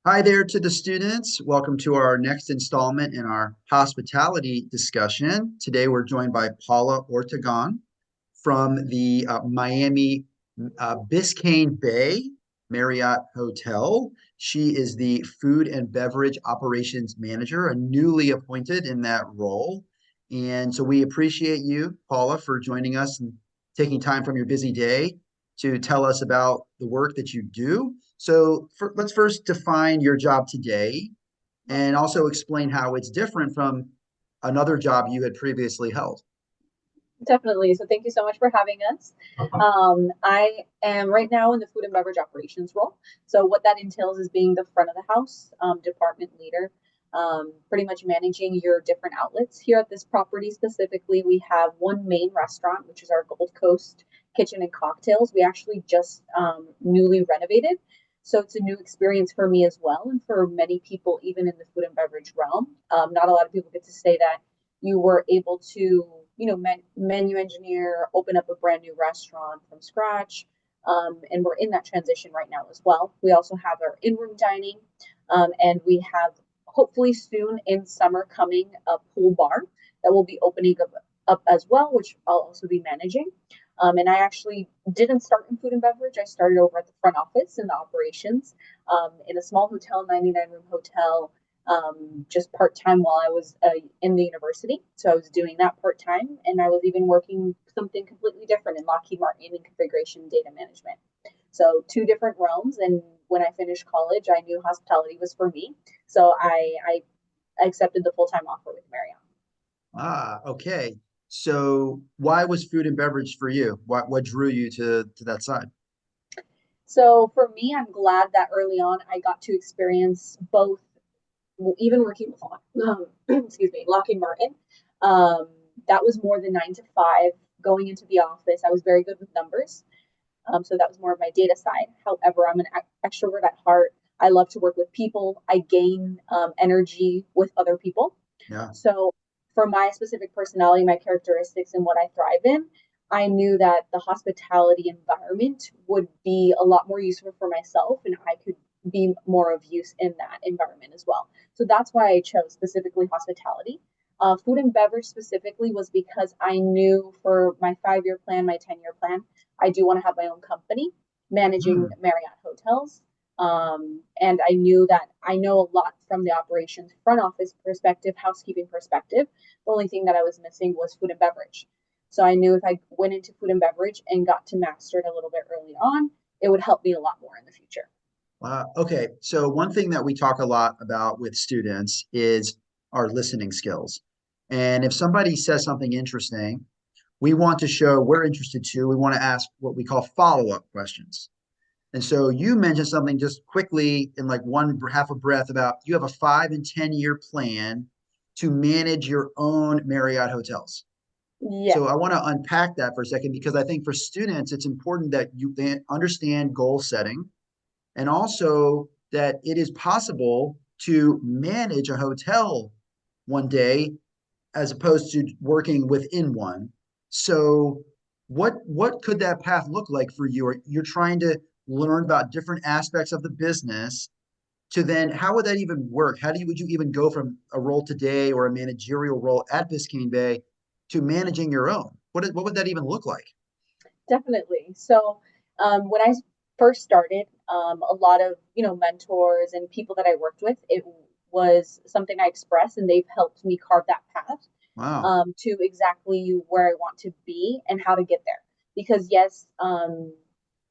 Hi there to the students. Welcome to our next installment in our hospitality discussion. Today we're joined by Paula Ortegon from the Miami Biscayne Bay Marriott Hotel. She is the food and beverage operations manager, a newly appointed in that role. And so we appreciate you, Paula, for joining us and taking time from your busy day to tell us about the work that you do. So let's first define your job today and also explain how it's different from another job you had previously held. Definitely. So thank you so much for having us. I am right now in the food and beverage operations role. So what that entails is being the front of the house department leader, pretty much managing your different outlets. Here at this property specifically, we have one main restaurant, which is our Gold Coast Kitchen and Cocktails. We actually just newly renovated. So it's a new experience for me as well, and for many people, even in the food and beverage realm. Not a lot of people get to say that you were able to, menu engineer, open up a brand new restaurant from scratch. And we're in that transition right now as well. We also have our in-room dining, and we have hopefully soon in summer coming a pool bar that will be opening up as well, which I'll also be managing. And I actually didn't start in food and beverage. I started over at the front office in the operations, in a small hotel, 99-room hotel, just part time while I was in the university. So I was doing that part time, and I was even working something completely different in Lockheed Martin in configuration data management. So two different realms. And when I finished college, I knew hospitality was for me. So I accepted the full time offer with Marriott. Okay. So why was food and beverage for you? What drew you to that side? So for me, I'm glad that early on I got to experience both, even working with excuse me, Lockheed Martin. Um, that was more than 9 to 5. Going into the office, I was very good with numbers. So that was more of my data side. However, I'm an extrovert at heart. I love to work with people. I gain energy with other people. Yeah. So for my specific personality, my characteristics, and what I thrive in, I knew that the hospitality environment would be a lot more useful for myself, and I could be more of use in that environment as well. So that's why I chose specifically hospitality. Food and beverage specifically was because I knew for my 5 year plan, my 10 year plan, I do want to have my own company managing Hmm. Marriott hotels. And I knew that I know a lot from the operations front office perspective, housekeeping perspective. The only thing that I was missing was food and beverage. So I knew if I went into food and beverage and got to master it a little bit early on, it would help me a lot more in the future. Okay. So one thing that we talk a lot about with students is our listening skills. And if somebody says something interesting, we want to show we're interested too. We want to ask what we call follow-up questions. And so you mentioned something just quickly in like one half a breath about you have a 5 and 10 year plan to manage your own Marriott hotels. Yeah, So I want to unpack that for a second because I think for students, it's important that they understand goal setting and also that it is possible to manage a hotel one day as opposed to working within one. So what could that path look like for you? Or you're trying to learn about different aspects of the business to then how would that even work? How do you would you even go from a role today or a managerial role at Biscayne Bay to managing your own? What would that even look like? definitely. So when I first started, a lot of mentors and people that I worked with, it was something I expressed, and they've helped me carve that path Wow. to exactly where I want to be and how to get there. Because yes,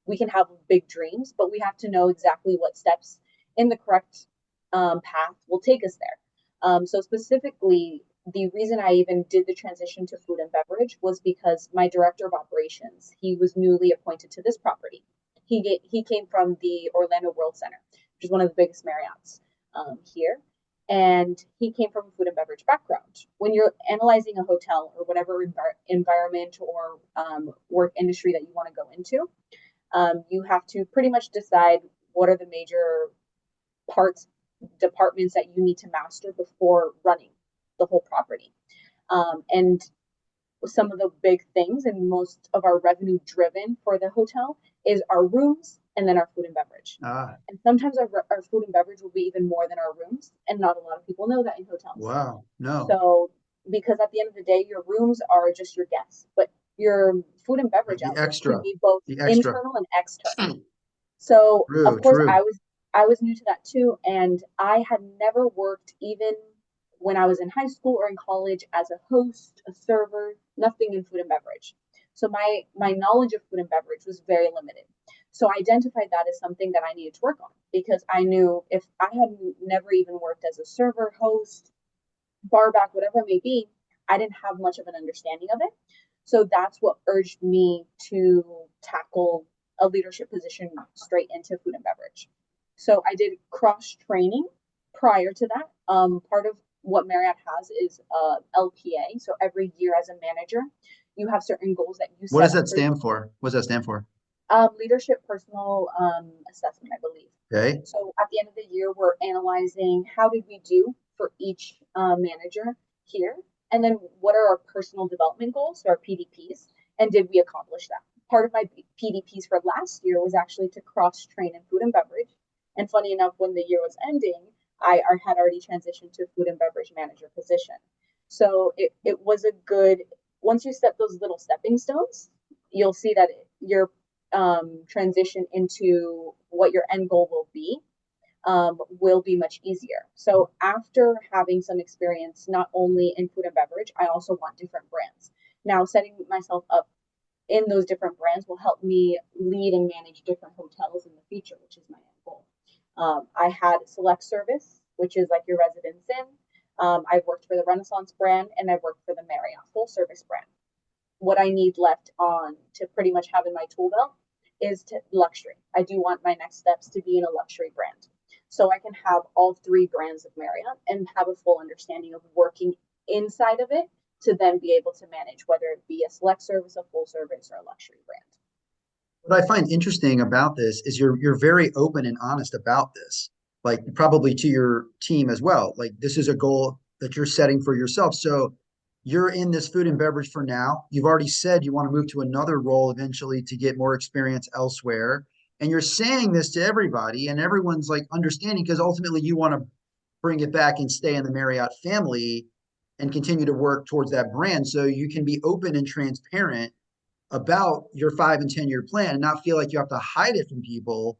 we can have big dreams, but we have to know exactly what steps in the correct path will take us there. So specifically, the reason I even did the transition to food and beverage was because my director of operations, he was newly appointed to this property. He came from the Orlando World Center, which is one of the biggest Marriotts here, and he came from a food and beverage background. When you're analyzing a hotel or whatever environment or work industry that you want to go into, you have to pretty much decide what are the major parts, departments that you need to master before running the whole property. And some of the big things and most of our revenue driven for the hotel is our rooms and then our food and beverage. Ah, And sometimes our food and beverage will be even more than our rooms, and not a lot of people know that in hotels. wow. No, So, because at the end of the day, your rooms are just your guests, but your food and beverage the outlet can be both the extra. internal and external. So, of True, course, true. I was new to that too, and I had never worked even when I was in high school or in college as a host, a server, nothing in food and beverage. So my knowledge of food and beverage was very limited. So I identified that as something that I needed to work on because I knew if I had never even worked as a server, host, bar back, whatever it may be, I didn't have much of an understanding of it. So that's what urged me to tackle a leadership position straight into food and beverage. So I did cross training prior to that. Part of what Marriott has is LPA. So every year as a manager, you have certain goals that you What set does up that for stand for? What does that stand for? leadership personal assessment, I believe. Okay. So at the end of the year, we're analyzing how did we do for each manager here, and then what are our personal development goals, so our PDPs, and did we accomplish that? Part of my PDPs for last year was actually to cross train in food and beverage. And funny enough, when the year was ending, I had already transitioned to food and beverage manager position. So it was a good, once you set those little stepping stones, you'll see that your transition into what your end goal will be much easier. So after having some experience, not only in food and beverage, I also want different brands. Now, setting myself up in those different brands will help me lead and manage different hotels in the future, which is my end goal. I had select service, which is like your residence inn. I've worked for the Renaissance brand and I've worked for the Marriott full service brand. What I need left on to pretty much have in my tool belt is to luxury. I do want my next steps to be in a luxury brand. So I can have all three brands of Marriott and have a full understanding of working inside of it to then be able to manage whether it be a select service, a full service, or a luxury brand. What I find interesting about this is you're very open and honest about this, like probably to your team as well. Like this is a goal that you're setting for yourself. So you're in this food and beverage for now. You've already said you want to move to another role eventually to get more experience elsewhere. And you're saying this to everybody, and everyone's like understanding because ultimately you want to bring it back and stay in the Marriott family and continue to work towards that brand. So you can be open and transparent about your 5 and 10 year plan and not feel like you have to hide it from people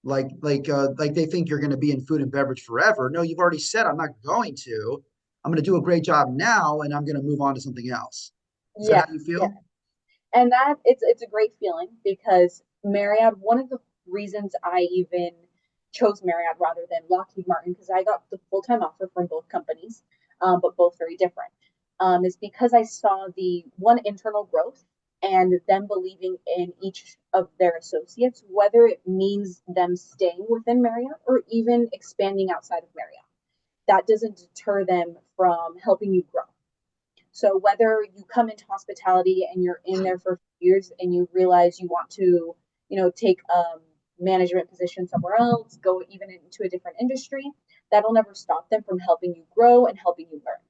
like they think you're going to be in food and beverage forever. No, you've already said I'm not going to. I'm going to do a great job now and I'm going to move on to something else. Is that how Yes, you yeah. feel? And that it's a great feeling because Marriott, one of the reasons I even chose Marriott rather than Lockheed Martin, because I got the full-time offer from both companies, but both very different, is because I saw the one internal growth and them believing in each of their associates, whether it means them staying within Marriott or even expanding outside of Marriott. That doesn't deter them from helping you grow. So whether you come into hospitality and you're in there for years and you realize you want to, take a management position somewhere else, go even into a different industry, that'll never stop them from helping you grow and helping you learn.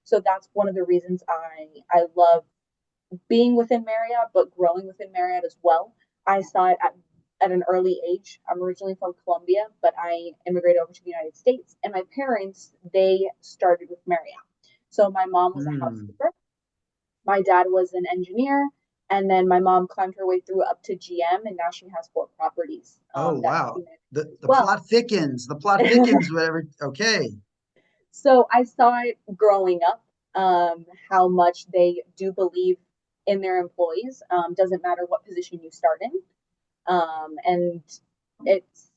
So that's one of the reasons I love being within Marriott, but growing within Marriott as well. I saw it at an early age. I'm originally from Colombia, but I immigrated over to the United States, and my parents, they started with Marriott. So my mom was a Hmm. housekeeper, my dad was an engineer, and then my mom climbed her way through up to GM, and now she has four properties Oh that she wow. manages The as well. plot thickens. The plot thickens, whatever. Okay. So I saw it growing up, how much they do believe in their employees. Doesn't matter what position you start in, and it's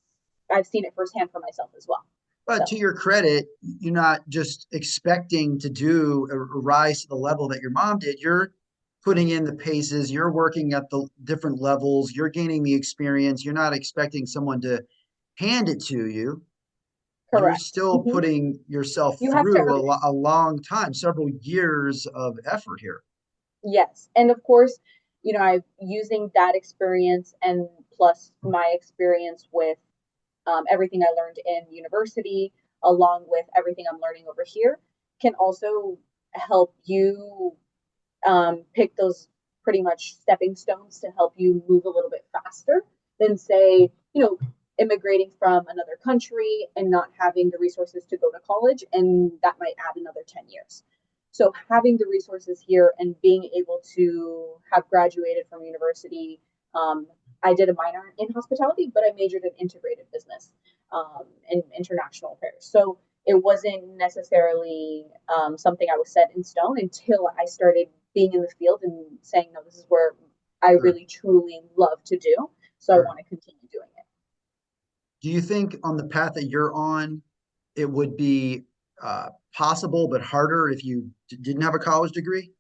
I've seen it firsthand for myself as well. But So to your credit, you're not just expecting to do a rise to the level that your mom did. You're putting in the paces, you're working at the different levels, you're gaining the experience. You're not expecting someone to hand it to you. You're correct. still Mhm. putting yourself You have to through earn it. a long time, several years of effort here. Yes, and of course, I'm using that experience and plus my experience with everything I learned in university, along with everything I'm learning over here, can also help you pick those pretty much stepping stones to help you move a little bit faster than, say, immigrating from another country and not having the resources to go to college, and that might add another 10 years. So having the resources here and being able to have graduated from university, I did a minor in hospitality, but I majored in integrated business and international affairs. So it wasn't necessarily something I was set in stone until I started being in the field and saying, no, this is where I Sure, really truly love to do. So I sure. want to continue doing it. Do you think on the path that you're on, it would be possible but harder if you didn't have a college degree?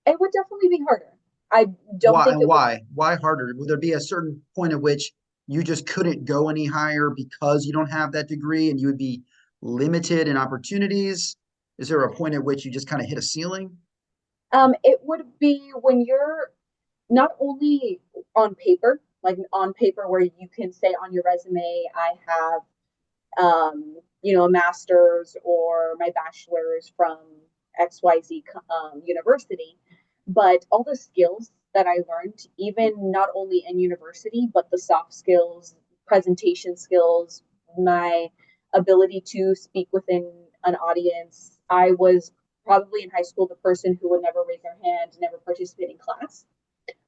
It would definitely be harder. I don't Why think and it would. why? Why harder? Would there be a certain point at which you just couldn't go any higher because you don't have that degree and you would be limited in opportunities? Is there a point at which you just kind of hit a ceiling? It would be when you're not only on paper, like on paper where you can say on your resume, I have a master's or my bachelor's from XYZ university, but all the skills that I learned, even not only in university, but the soft skills, presentation skills, my ability to speak within an audience. I was probably in high school the person who would never raise their hand, never participate in class,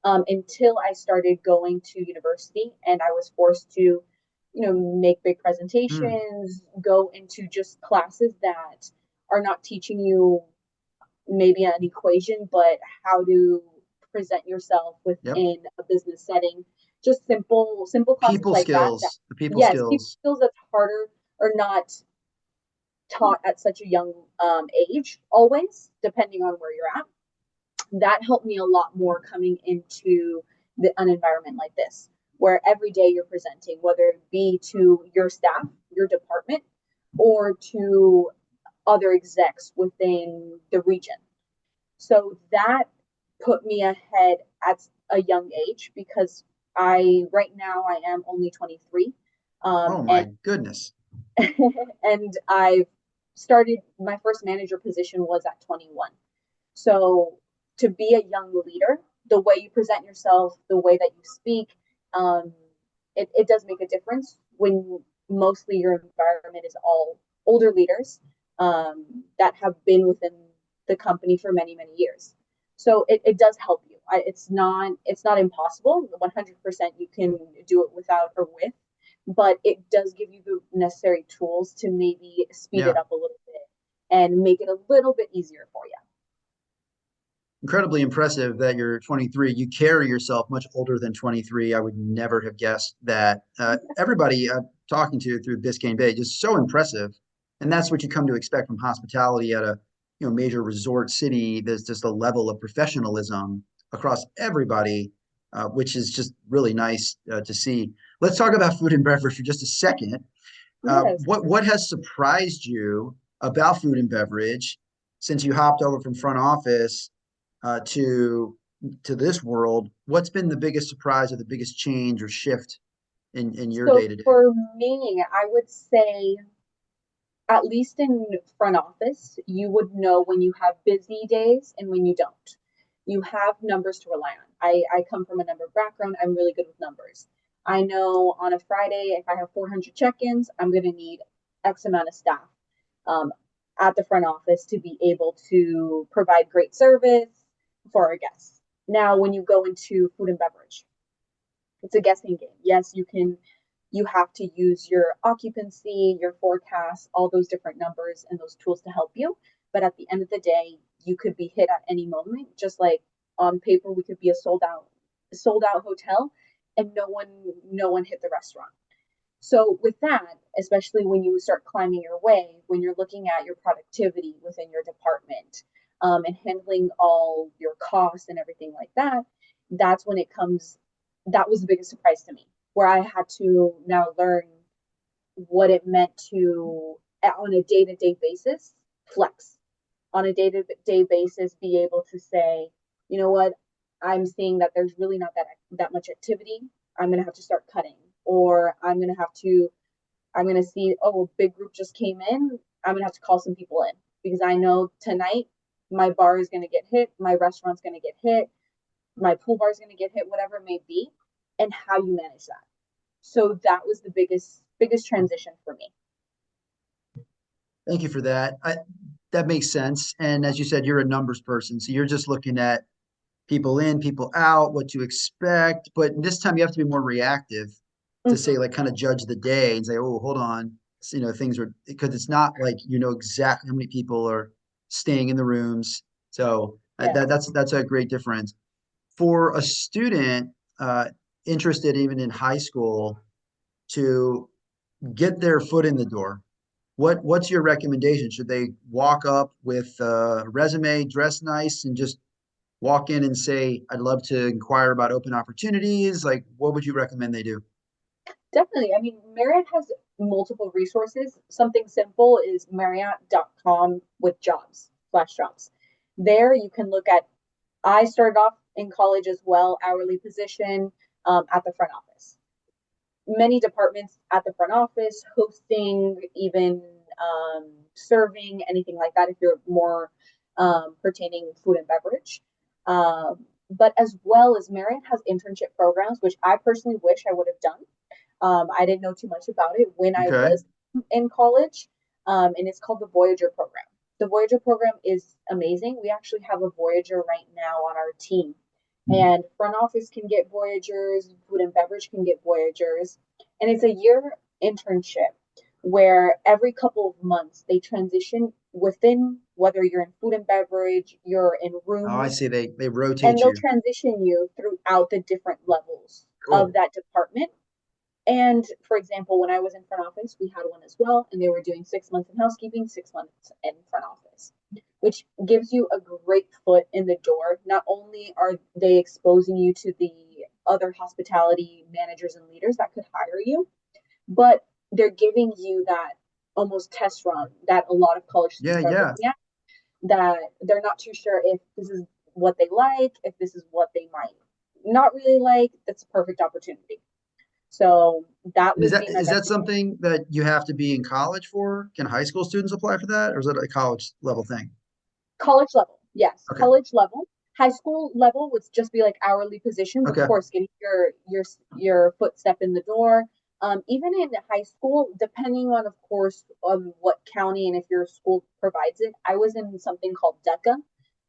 until I started going to university and I was forced to, make big Hmm. presentations, go into just classes that are not teaching you maybe an equation, but how to present yourself Yep. within a business setting. Just simple classes People like that. That skills, the people yes, people skills. skills that's harder or not taught at such a young age, always, depending on where you're at. That helped me a lot more coming into an environment like this, where every day you're presenting, whether it be to your staff, your department, or to other execs within the region. So that put me ahead at a young age because right now I am only 23. Oh And my goodness. and I've started my first manager position was at 21. So to be a young leader, the way you present yourself, the way that you speak, um, it does make a difference when mostly your environment is all older leaders that have been within the company for many, many years. So it does help you. It's not impossible. 100% you can do it without or with, but it does give you the necessary tools to maybe speed it Yeah. up a little bit and make it a little bit easier for you. Incredibly impressive that you're 23. You carry yourself much older than 23. I would never have guessed that. Everybody I'm talking to through Biscayne Bay, just so impressive. And that's what you come to expect from hospitality at a major resort city. There's just a level of professionalism across everybody, which is just really nice to see. Let's talk about food and beverage for just a second. Yes. What has surprised you about food and beverage since you hopped over from front office uh, to to this world? What's been the biggest surprise or the biggest change or shift in your So day to day? for me, I would say, at least in front office, you would know when you have busy days and when you don't. You have numbers to rely on. I come from a number background. I'm really good with numbers. I know on a Friday, if I have 400 check-ins, I'm going to need X amount of staff um, at the front office to be able to provide great service for our guests. Now, when you go into food and beverage, it's a guessing game. Yes, you have to use your occupancy, your forecast, all those different numbers and those tools to help you. But at the end of the day, you could be hit at any moment, just like on paper we could be a sold out hotel and no one hit the restaurant. So with that, especially when you start climbing your way, when you're looking at your productivity within your department, and handling all your costs and everything like that, that's when it comes. That was the biggest surprise to me, where I had to now learn what it meant to, on a day-to-day basis, flex. On a day-to-day basis, be able to say, you know what, I'm seeing that there's really not that much activity. I'm gonna have to start cutting, or I'm gonna see, oh, a big group just came in. I'm gonna have to call some people in because I know tonight my bar is gonna get hit, my restaurant's gonna get hit, my pool bar is gonna get hit, whatever it may be. and how you manage that. So that was the biggest transition for me. Thank you for that. That makes sense. And as you said, you're a numbers person, so you're just looking at people in, people out, what to expect. But this time you have to be more reactive to say, like, kind of judge the day and say, oh, hold on, things are, because it's not like exactly how many people are staying in the rooms. So Yeah. that's a great difference for a student interested even in high school to get their foot in the door. What's your recommendation? Should they walk up with a resume, dress nice, and just walk in and say, I'd love to inquire about open opportunities? Like, what would you recommend they do? Definitely. I mean, Marriott has multiple resources. Something simple is Marriott.com with jobs/jobs. There you can look at, I started off in college as well, hourly position at the front office. Many departments at the front office, hosting, even serving, anything like that if you're more pertaining food and beverage. But as well as Marriott has internship programs, which I personally wish I would have done. I didn't know too much about it when I Okay. was in college, and it's called the Voyager program. The Voyager program is amazing. We actually have a Voyager right now on our team, and front office can get Voyagers, food and beverage can get Voyagers, and it's a year internship where every couple of months they transition within, whether you're in food and beverage, you're in Oh, I rooms, see. They and rotate they'll you. transition you throughout the different levels of Cool. that department. And for example, when I was in front office, we had one as well, and they were doing 6 months in housekeeping, 6 months in front office, which gives you a great foot in the door. Not only are they exposing you to the other hospitality managers and leaders that could hire you, but they're giving you that almost test run that a lot of college Yeah, students are yeah. looking at, that they're not too sure if this is what they like, if this is what they might not really like. That's a perfect opportunity. So that And is would that be my is that best advice. something that you have to be in college for? Can high school students apply for that, or is it a college level thing? College level, yes, Okay. college level. High school level would just be like hourly positions, of Okay. course, getting your footstep in the door. Even in high school, depending on, of course, on what county and if your school provides it. I was in something called DECA.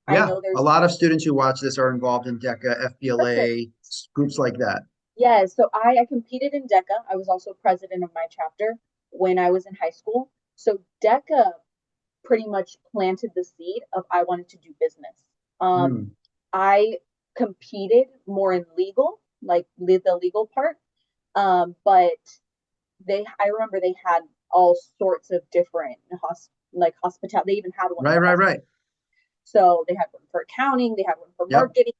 I Yeah. know A there's lot of students who watch this are involved in DECA, perfect. FBLA, groups like that. Yeah, so I competed in DECA. I was also president of my chapter when I was in high school. So DECA pretty much planted the seed of I wanted to do business. Hmm. I competed more in legal, like the legal part. But I remember they had all sorts of different like hospitality. They even had one Right, for right, hospitality. right. So they had one for accounting, they had one for Yep. marketing,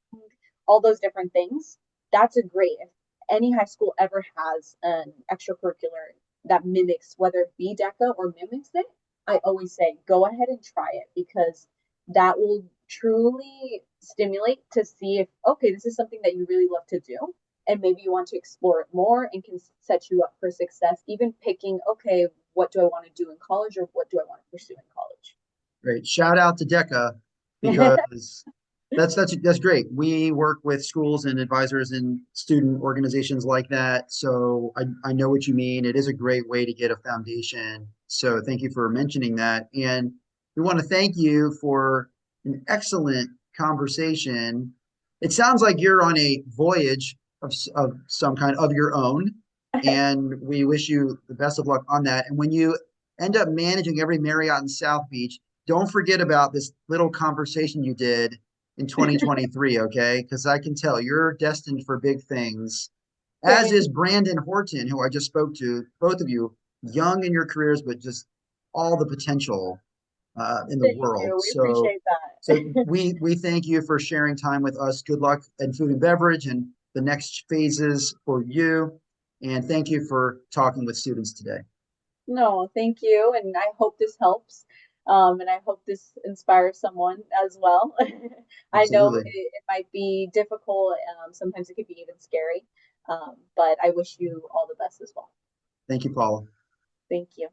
all those different things. That's a great, if any high school ever has an extracurricular that mimics, whether it be DECA or mimics it, I always say go ahead and try it, because that will truly stimulate to see if, okay, this is something that you really love to do. And maybe you want to explore it more and can set you up for success, even picking, okay, what do I want to do in college, or what do I want to pursue in college? Great. Shout out to DECA because that's great. We work with schools and advisors and student organizations like that. So I know what you mean. It is a great way to get a foundation. So thank you for mentioning that. And we want to thank you for an excellent conversation. It sounds like you're on a voyage of some kind of your own. And we wish you the best of luck on that. And when you end up managing every Marriott in South Beach, don't forget about this little conversation you did in 2023, okay? Because I can tell you're destined for big things, as Thank is Brandon Horton, who I just spoke to, both of you, young in your careers, but just all the potential in the world. you. We appreciate So that. we thank you for sharing time with us. Good luck in food and beverage and the next phases for you. And thank you for talking with students today. No, thank you. And I hope this helps. And I hope this inspires someone as well. I know Absolutely. it might be difficult. Sometimes it could be even scary. But I wish you all the best as well. Thank you, Paula. Thank you.